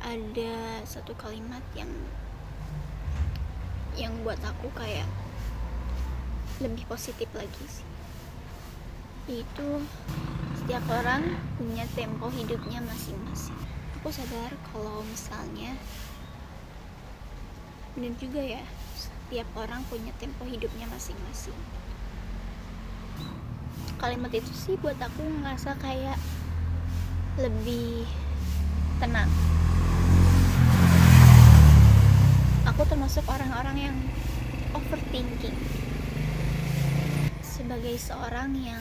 ada satu kalimat yang buat aku kayak lebih positif lagi sih, yaitu setiap orang punya tempo hidupnya masing-masing. Aku sadar kalau misalnya benar juga ya, setiap orang punya tempo hidupnya masing-masing. Kalimat itu sih buat aku ngerasa kayak lebih tenang. Aku termasuk orang-orang yang overthinking. Sebagai seorang yang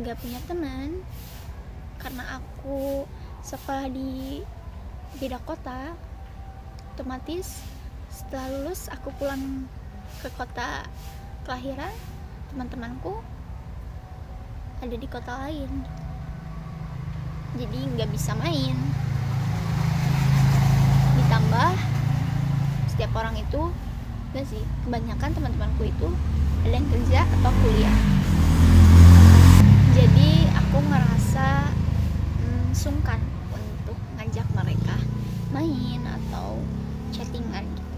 gak punya teman, karena aku sekolah di beda kota, otomatis setelah lulus aku pulang ke kota kelahiran, teman-temanku ada di kota lain, jadi gak bisa main. Ditambah setiap orang itu, gak sih, kebanyakan teman-temanku itu ada yang kerja atau kuliah, jadi aku ngerasa sungkan untuk ngajak mereka main atau chattingan gitu.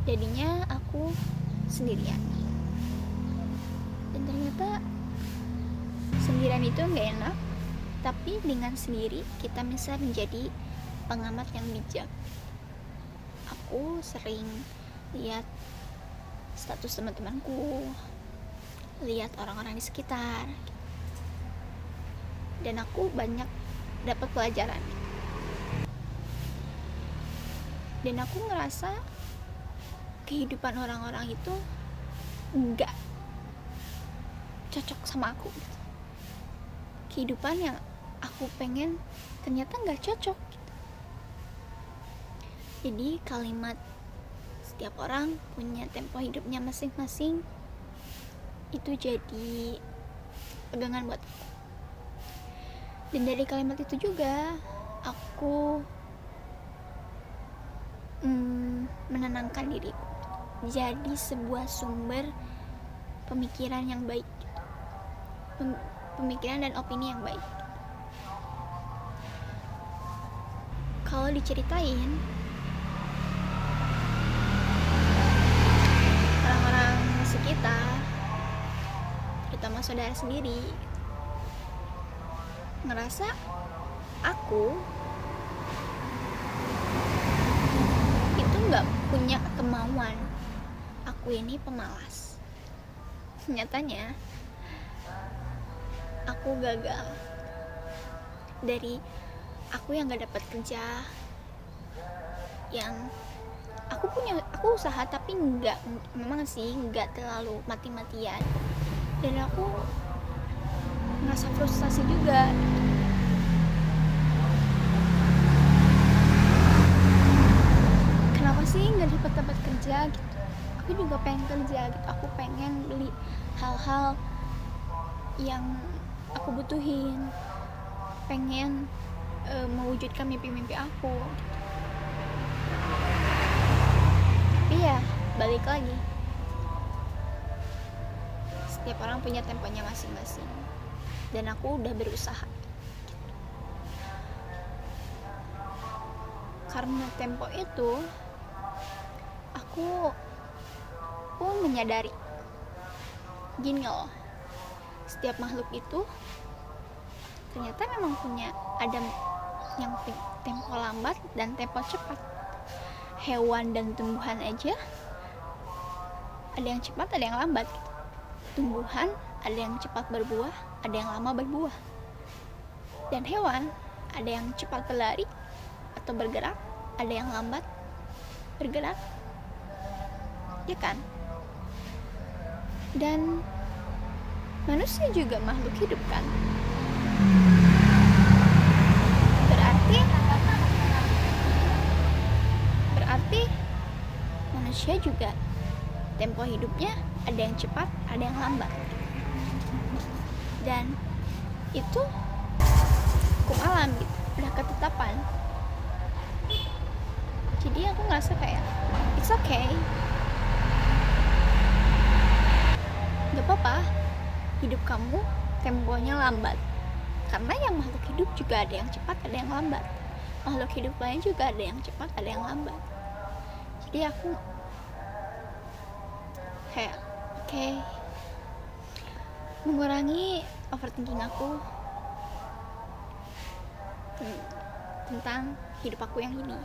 Jadinya aku sendirian, dan ternyata sendirian itu gak enak, tapi dengan sendiri kita bisa menjadi pengamat yang bijak. Aku sering lihat status teman-temanku, lihat orang-orang di sekitar, dan aku banyak dapat pelajaran. Dan aku ngerasa kehidupan orang-orang itu gak cocok sama aku gitu. Kehidupan yang aku pengen ternyata gak cocok gitu. Jadi kalimat setiap orang punya tempo hidupnya masing-masing itu jadi pegangan buat aku. Dan dari kalimat itu juga aku menenangkan diriku, jadi sebuah sumber pemikiran yang baik, pemikiran dan opini yang baik. Kalau diceritain, orang-orang sekitar, terutama saudara sendiri, ngerasa aku itu gak punya kemauan, aku ini pemalas. Nyatanya aku gagal. Dari aku yang gak dapat kerja, yang aku usaha tapi memang sih gak terlalu mati-matian, dan aku ngerasa frustasi juga. Kenapa sih gak dapat kerja gitu? Aku juga pengen kerja gitu. Aku pengen beli hal-hal yang aku butuhin, pengen mewujudkan mimpi-mimpi aku gitu. Tapi ya balik lagi, setiap orang punya temponya masing-masing, dan aku udah berusaha gitu. Karena tempo itu aku pun menyadari gini loh, setiap makhluk itu ternyata memang punya ada yang tempo lambat dan tempo cepat. Hewan dan tumbuhan aja ada yang cepat, ada yang lambat gitu. Tumbuhan ada yang cepat berbuah, ada yang lama berbuah. Dan hewan ada yang cepat berlari atau bergerak, ada yang lambat bergerak, ya kan? Dan manusia juga makhluk hidup kan? Berarti manusia juga tempo hidupnya ada yang cepat, ada yang lambat. Dan itu hukum alam gitu, udah ketetapan. Jadi aku ngerasa kayak it's okay, gak apa-apa hidup kamu temponya lambat, Karena yang makhluk hidup juga ada yang cepat, ada yang lambat. Makhluk hidup lain juga ada yang cepat, ada yang lambat. Jadi aku kayak oke, mengurangi overthinking aku tentang hidup aku yang ini.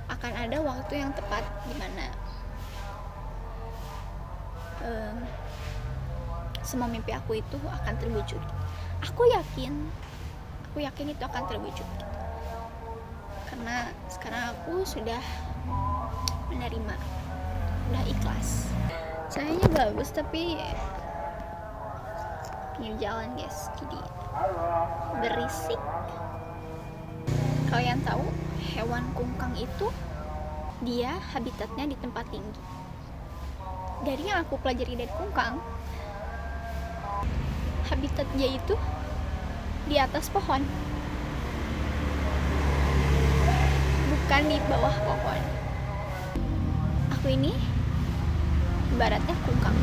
Akan ada waktu yang tepat dimana semua mimpi aku itu akan terwujud. Aku yakin itu akan terwujud. Karena sekarang aku sudah menerima, udah ikhlas. Cahayanya bagus tapi pinggir jalan guys, jadi berisik. Kalian tahu hewan kungkang itu dia habitatnya di tempat tinggi. Dari yang aku pelajari dari kungkang, habitat dia itu di atas pohon, bukan di bawah pohon. Aku ini ibaratnya kungkang.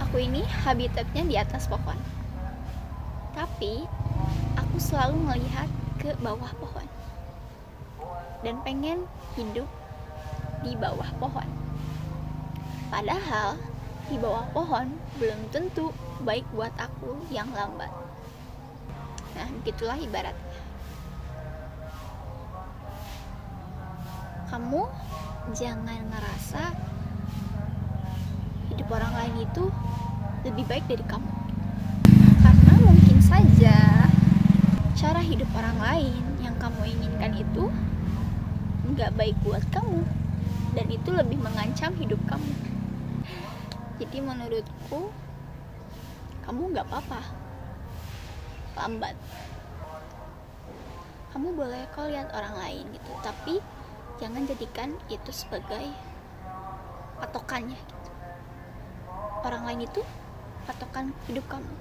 Aku ini habitatnya di atas pohon, tapi aku selalu melihat ke bawah pohon dan pengen hidup di bawah pohon. Padahal di bawah pohon belum tentu baik buat aku yang lambat. Nah, begitulah ibaratnya. Kamu jangan ngerasa hidup orang lain itu lebih baik dari kamu. Karena mungkin saja cara hidup orang lain yang kamu inginkan itu nggak baik buat kamu, dan itu lebih mengancam hidup kamu. Jadi menurutku kamu nggak apa-apa lambat. Kamu boleh kok lihat orang lain gitu, tapi jangan jadikan itu sebagai patokannya gitu. Orang lain itu patokan hidup kamu.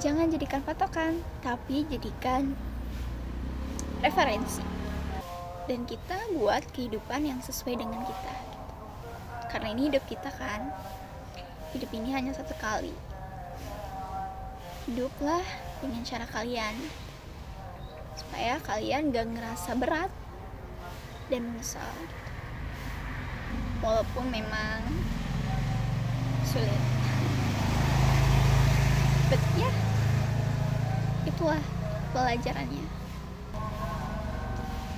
Jangan jadikan patokan, tapi jadikan referensi. Dan kita buat kehidupan yang sesuai dengan kita gitu. Karena ini hidup kita kan, hidup ini hanya satu kali. Hiduplah dengan cara kalian, supaya kalian gak ngerasa berat dan menyesal gitu. Walaupun memang sulit, but ya itulah pelajarannya.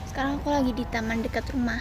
Sekarang aku lagi di taman dekat rumah.